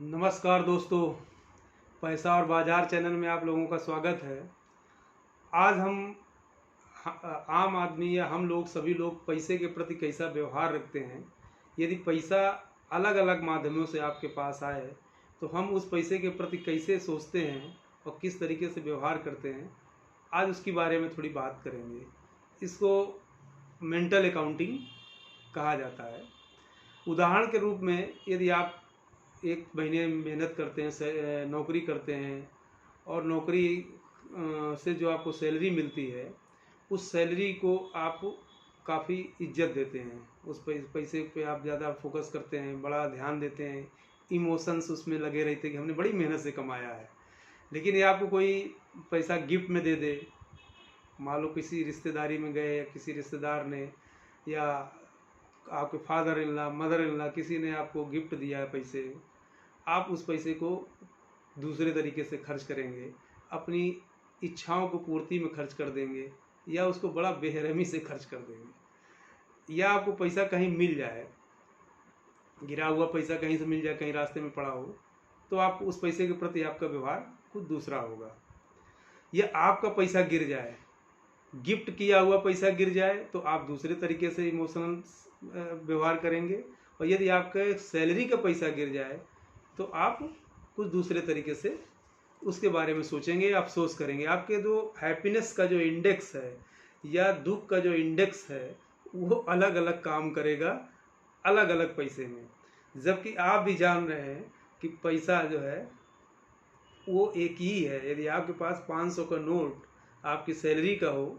नमस्कार दोस्तों, पैसा और बाजार चैनल में आप लोगों का स्वागत है। आज हम आम आदमी या हम लोग सभी लोग पैसे के प्रति कैसा व्यवहार रखते हैं। यदि पैसा अलग अलग माध्यमों से आपके पास आए तो हम उस पैसे के प्रति कैसे सोचते हैं और किस तरीके से व्यवहार करते हैं, आज उसके बारे में थोड़ी बात करेंगे। इसको मेंटल अकाउंटिंग कहा जाता है। उदाहरण के रूप में, यदि आप एक महीने मेहनत करते हैं, नौकरी करते हैं और नौकरी से जो आपको सैलरी मिलती है, उस सैलरी को आप काफ़ी इज्जत देते हैं। उस पैसे पे आप ज़्यादा फोकस करते हैं, बड़ा ध्यान देते हैं, इमोशंस उसमें लगे रहते हैं कि हमने बड़ी मेहनत से कमाया है। लेकिन ये आपको कोई पैसा गिफ्ट में दे दे, मान लो किसी रिश्तेदारी में गए या किसी रिश्तेदार ने या आपके father in law, mother in law, किसी ने आपको गिफ्ट दिया है पैसे, आप उस पैसे को दूसरे तरीके से खर्च करेंगे, अपनी इच्छाओं को पूर्ति में खर्च कर देंगे या उसको बड़ा बेरहमी से खर्च कर देंगे। या आपको पैसा कहीं मिल जाए, गिरा हुआ पैसा कहीं से मिल जाए, कहीं रास्ते में पड़ा हो, तो आप उस पैसे के प्रति आपका व्यवहार कुछ दूसरा होगा। या आपका पैसा गिर जाए, गिफ्ट किया हुआ पैसा गिर जाए, तो आप दूसरे तरीके से इमोशनल व्यवहार करेंगे। और यदि आपका सैलरी का पैसा गिर जाए तो आप कुछ दूसरे तरीके से उसके बारे में सोचेंगे, अफसोस करेंगे। आपके जो हैप्पीनेस का जो इंडेक्स है या दुख का जो इंडेक्स है, वो अलग अलग काम करेगा अलग अलग पैसे में। जबकि आप भी जान रहे हैं कि पैसा जो है वो एक ही है। यदि आपके पास 500 का नोट आपकी सैलरी का हो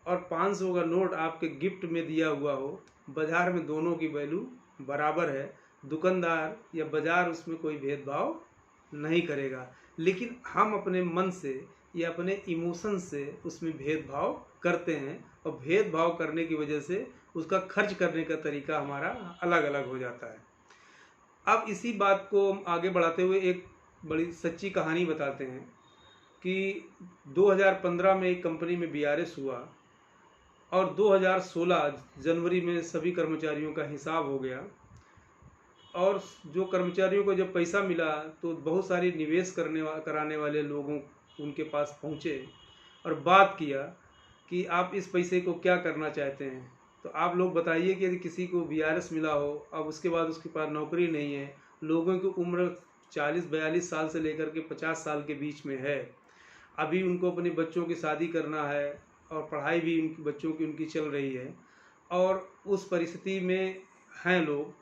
और 500 का नोट आपके गिफ्ट में दिया हुआ हो, बाज़ार में दोनों की वैल्यू बराबर है। दुकानदार या बाज़ार उसमें कोई भेदभाव नहीं करेगा। लेकिन हम अपने मन से या अपने इमोशन से उसमें भेदभाव करते हैं और भेदभाव करने की वजह से उसका खर्च करने का तरीका हमारा अलग अलग हो जाता है। अब इसी बात को आगे बढ़ाते हुए एक बड़ी सच्ची कहानी बताते हैं कि 2015 में एक कंपनी में बीआरएस हुआ और 2016 जनवरी में सभी कर्मचारियों का हिसाब हो गया। और जो कर्मचारियों को जब पैसा मिला तो बहुत सारी निवेश कराने वाले लोगों उनके पास पहुँचे और बात किया कि आप इस पैसे को क्या करना चाहते हैं। तो आप लोग बताइए कि यदि किसी को बीआरएस मिला हो, अब उसके बाद उसके पास नौकरी नहीं है, लोगों की उम्र 40-42 साल से लेकर के 50 साल के बीच में है, अभी उनको अपने बच्चों की शादी करना है और पढ़ाई भी उनकी बच्चों की उनकी चल रही है और उस परिस्थिति में हैं लोग,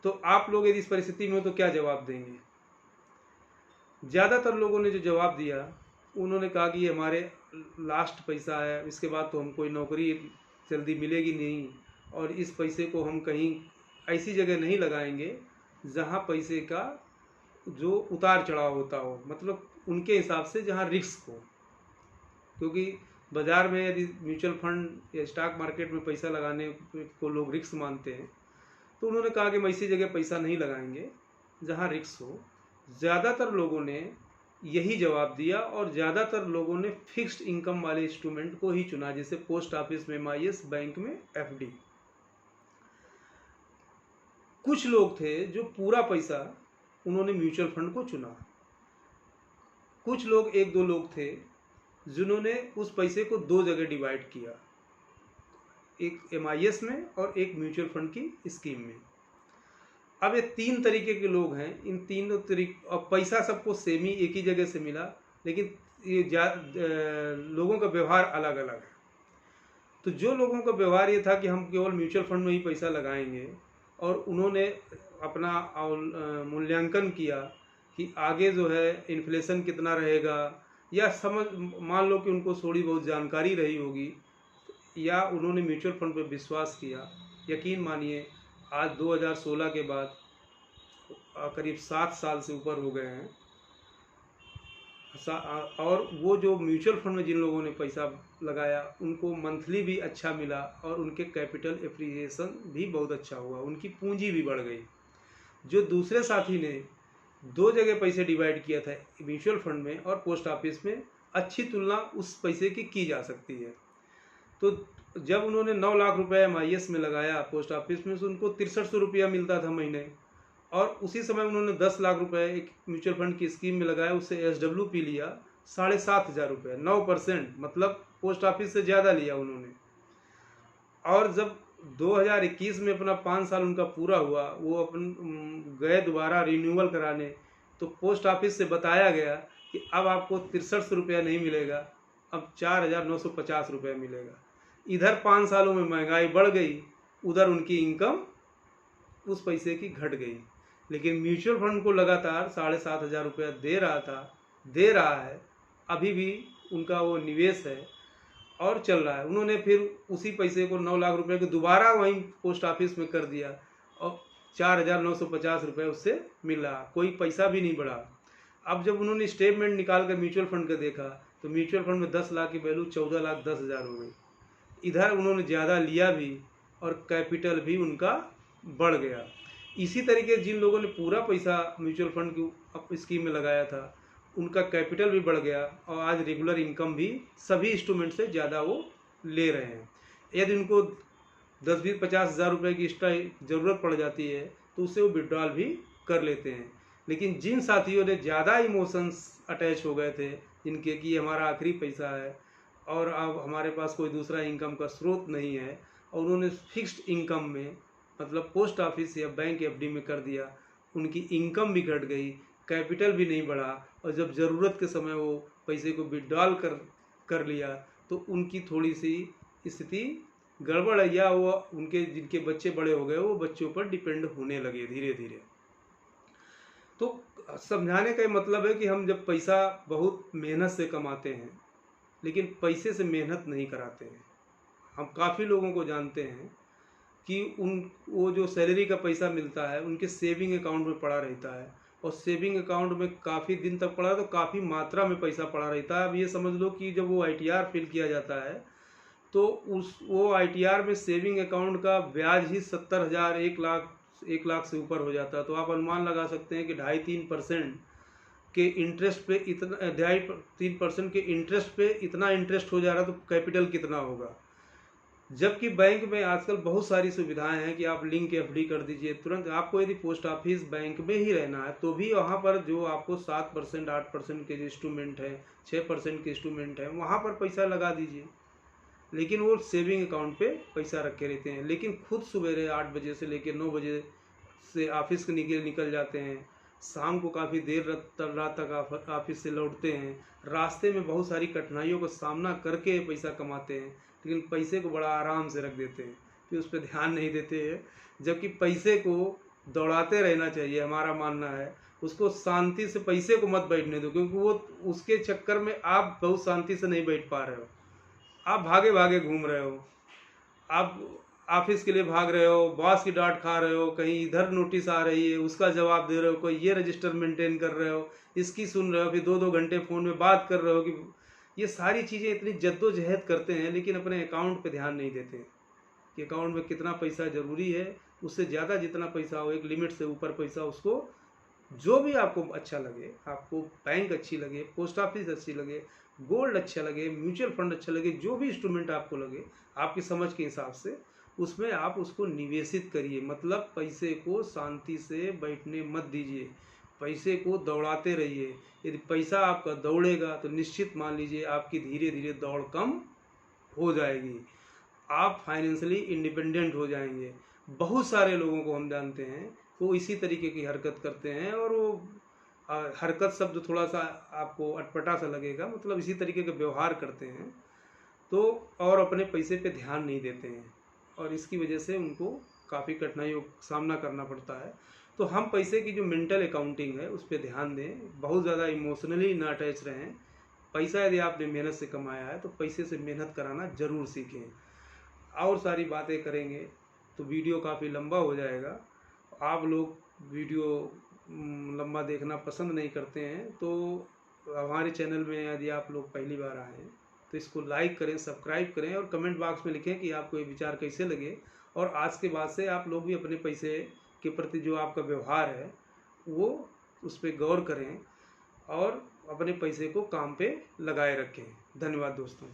तो आप लोग यदि इस परिस्थिति में हो तो क्या जवाब देंगे? ज़्यादातर लोगों ने जो जवाब दिया, उन्होंने कहा कि ये हमारे लास्ट पैसा है, इसके बाद तो हम कोई नौकरी जल्दी मिलेगी नहीं और इस पैसे को हम कहीं ऐसी जगह नहीं लगाएंगे जहाँ पैसे का जो उतार चढ़ाव होता हो, मतलब उनके हिसाब से जहाँ रिस्क हो। क्योंकि बाज़ार में यदि म्यूचुअल फंड या स्टॉक मार्केट में पैसा लगाने को लोग रिस्क मानते हैं, तो उन्होंने कहा कि हम ऐसी जगह पैसा नहीं लगाएंगे जहां रिस्क हो। ज़्यादातर लोगों ने यही जवाब दिया और ज़्यादातर लोगों ने फिक्स्ड इनकम वाले इंस्ट्रूमेंट को ही चुना, जैसे पोस्ट ऑफिस में MIS, बैंक में FD। कुछ लोग थे जो पूरा पैसा उन्होंने म्यूचुअल फंड को चुना। कुछ लोग, एक दो लोग थे जिन्होंने उस पैसे को दो जगह डिवाइड किया, एक MIS में और एक म्यूचुअल फंड की स्कीम में। अब ये तीन तरीके के लोग हैं। इन तीनों तरीके, और पैसा सबको सेम ही एक ही जगह से मिला, लेकिन ये लोगों का व्यवहार अलग अलग है। तो जो लोगों का व्यवहार ये था कि हम केवल म्यूचुअल फंड में ही पैसा लगाएंगे और उन्होंने अपना मूल्यांकन किया कि आगे जो है इन्फ्लेशन कितना रहेगा, या मान लो कि उनको थोड़ी बहुत जानकारी रही होगी, या उन्होंने म्यूचुअल फंड पर विश्वास किया। यकीन मानिए, आज 2016 के बाद करीब 7 साल से ऊपर हो गए हैं, और वो जो म्यूचुअल फंड में जिन लोगों ने पैसा लगाया उनको मंथली भी अच्छा मिला और उनके कैपिटल एप्रिसिएशन भी बहुत अच्छा हुआ, उनकी पूंजी भी बढ़ गई। जो दूसरे साथी ने दो जगह पैसे डिवाइड किया था, म्यूचुअल फंड में और पोस्ट ऑफिस में, अच्छी तुलना उस पैसे की जा सकती है। तो जब उन्होंने 9 लाख रुपए MIS में लगाया पोस्ट ऑफिस में, तो उनको 6300 रुपया मिलता था महीने, और उसी समय उन्होंने 10 लाख रुपए एक म्यूचुअल फंड की स्कीम में लगाया, उससे SWP लिया 7,500 रुपये, 9%, मतलब पोस्ट ऑफिस से ज़्यादा लिया उन्होंने। और जब 2021 में अपना 5 साल उनका पूरा हुआ, वो अपन गए दोबारा रिन्यूअल कराने, तो पोस्ट ऑफिस से बताया गया कि अब आपको 63 रुपया नहीं मिलेगा, अब 4,950 रुपया मिलेगा। इधर 5 सालों में महंगाई बढ़ गई, उधर उनकी इनकम उस पैसे की घट गई। लेकिन म्यूचुअल फंड को लगातार 7,500 रुपया दे रहा है, अभी भी उनका वो निवेश है और चल रहा है। उन्होंने फिर उसी पैसे को 9 लाख रुपए को दोबारा वहीं पोस्ट ऑफिस में कर दिया और 4,950 रुपये उससे मिला, कोई पैसा भी नहीं बढ़ा। अब जब उन्होंने स्टेटमेंट निकाल कर म्यूचुअल फंड का देखा तो म्यूचुअल फंड में 10 लाख की वैल्यू 14,10,000 हो गई। इधर उन्होंने ज़्यादा लिया भी और कैपिटल भी उनका बढ़ गया। इसी तरीके जिन लोगों ने पूरा पैसा म्यूचुअल फंड की स्कीम में लगाया था, उनका कैपिटल भी बढ़ गया और आज रेगुलर इनकम भी सभी इंस्ट्रूमेंट से ज़्यादा वो ले रहे हैं। यदि उनको 10-20-50 हज़ार रुपये की एक्स्ट्रा ज़रूरत पड़ जाती है तो उससे वो विड्रॉल भी कर लेते हैं। लेकिन जिन साथियों ने ज़्यादा इमोशंस अटैच हो गए थे, जिनके कि हमारा आखिरी पैसा है और अब हमारे पास कोई दूसरा इनकम का स्रोत नहीं है, और उन्होंने फिक्स्ड इनकम में मतलब पोस्ट ऑफिस या बैंक FD में कर दिया, उनकी इनकम भी घट गई, कैपिटल भी नहीं बढ़ा, और जब ज़रूरत के समय वो पैसे को विड्रॉल कर लिया तो उनकी थोड़ी सी स्थिति गड़बड़ है, या वो उनके जिनके बच्चे बड़े हो गए वो बच्चों पर डिपेंड होने लगे धीरे धीरे। तो समझाने का मतलब है कि हम जब पैसा बहुत मेहनत से कमाते हैं, लेकिन पैसे से मेहनत नहीं कराते हैं। हम काफ़ी लोगों को जानते हैं कि वो जो सैलरी का पैसा मिलता है उनके सेविंग अकाउंट में पड़ा रहता है, और सेविंग अकाउंट में काफ़ी दिन तक पड़ा तो काफ़ी मात्रा में पैसा पड़ा रहता है। अब ये समझ लो कि जब वो ITR फिल किया जाता है तो वो ITR में सेविंग अकाउंट का ब्याज ही 70,000, 1 लाख से ऊपर हो जाता है। तो आप अनुमान लगा सकते हैं कि 2.5-3% के इंटरेस्ट पे इतना 2.5-3% के इंटरेस्ट पे इतना इंटरेस्ट हो जा रहा है, तो कैपिटल कितना होगा। जबकि बैंक में आजकल बहुत सारी सुविधाएं हैं कि आप लिंक FD कर दीजिए तुरंत। आपको यदि पोस्ट ऑफिस बैंक में ही रहना है तो भी वहाँ पर जो आपको 7%, 8% के जो इंस्ट्रूमेंट है, 6% के इंस्ट्रूमेंट है, वहाँ पर पैसा लगा दीजिए। लेकिन वो सेविंग अकाउंट पे पैसा रखे रहते हैं। लेकिन खुद सवेरे 8 बजे से लेकर 9 बजे से ऑफिस के निकल जाते हैं, शाम को काफ़ी देर रात तक ऑफिस से लौटते हैं, रास्ते में बहुत सारी कठिनाइयों का सामना करके पैसा कमाते हैं, लेकिन पैसे को बड़ा आराम से रख देते हैं, फिर उस पर ध्यान नहीं देते हैं। जबकि पैसे को दौड़ाते रहना चाहिए, हमारा मानना है। उसको शांति से पैसे को मत बैठने दो, क्योंकि वो उसके चक्कर में आप बहुत शांति से नहीं बैठ पा रहे हो। आप भागे भागे घूम रहे हो, आप ऑफिस के लिए भाग रहे हो, बॉस की डांट खा रहे हो, कहीं इधर नोटिस आ रही है उसका जवाब दे रहे हो, कोई ये रजिस्टर मेंटेन कर रहे हो, इसकी सुन रहे हो, फिर 2-2 घंटे फ़ोन में बात कर रहे हो। कि ये सारी चीज़ें इतनी जद्दोजहद करते हैं, लेकिन अपने अकाउंट पे ध्यान नहीं देते कि अकाउंट में कितना पैसा ज़रूरी है। उससे ज़्यादा जितना पैसा हो, एक लिमिट से ऊपर पैसा, उसको जो भी आपको अच्छा लगे, आपको बैंक अच्छी लगे, पोस्ट ऑफिस अच्छी लगे, गोल्ड अच्छा लगे, म्यूचुअल फंड अच्छा लगे, जो भी इंस्ट्रूमेंट आपको लगे आपकी समझ के हिसाब से, उसमें आप उसको निवेशित करिए। मतलब पैसे को शांति से बैठने मत दीजिए, पैसे को दौड़ाते रहिए। यदि पैसा आपका दौड़ेगा तो निश्चित मान लीजिए आपकी धीरे धीरे दौड़ कम हो जाएगी, आप फाइनेंशियली इंडिपेंडेंट हो जाएंगे। बहुत सारे लोगों को हम जानते हैं वो इसी तरीके की हरकत करते हैं, और वो हरकत शब्द थोड़ा सा आपको अटपटा सा लगेगा, मतलब इसी तरीके का व्यवहार करते हैं तो, और अपने पैसे पे ध्यान नहीं देते हैं, और इसकी वजह से उनको काफ़ी कठिनाइयों का सामना करना पड़ता है। तो हम पैसे की जो मेंटल अकाउंटिंग है उस पर ध्यान दें, बहुत ज़्यादा इमोशनली ना अटैच रहें। पैसा यदि आपने मेहनत से कमाया है तो पैसे से मेहनत कराना ज़रूर सीखें। और सारी बातें करेंगे तो वीडियो काफ़ी लंबा हो जाएगा। आप लोग वीडियो लंबा देखना पसंद नहीं करते हैं, तो हमारे चैनल में यदि आप लोग पहली बार आए हैं तो इसको लाइक करें, सब्सक्राइब करें, और कमेंट बॉक्स में लिखें कि आपको ये विचार कैसे लगे। और आज के बाद से आप लोग भी अपने पैसे के प्रति जो आपका व्यवहार है वो उस पर गौर करें और अपने पैसे को काम पे लगाए रखें। धन्यवाद दोस्तों।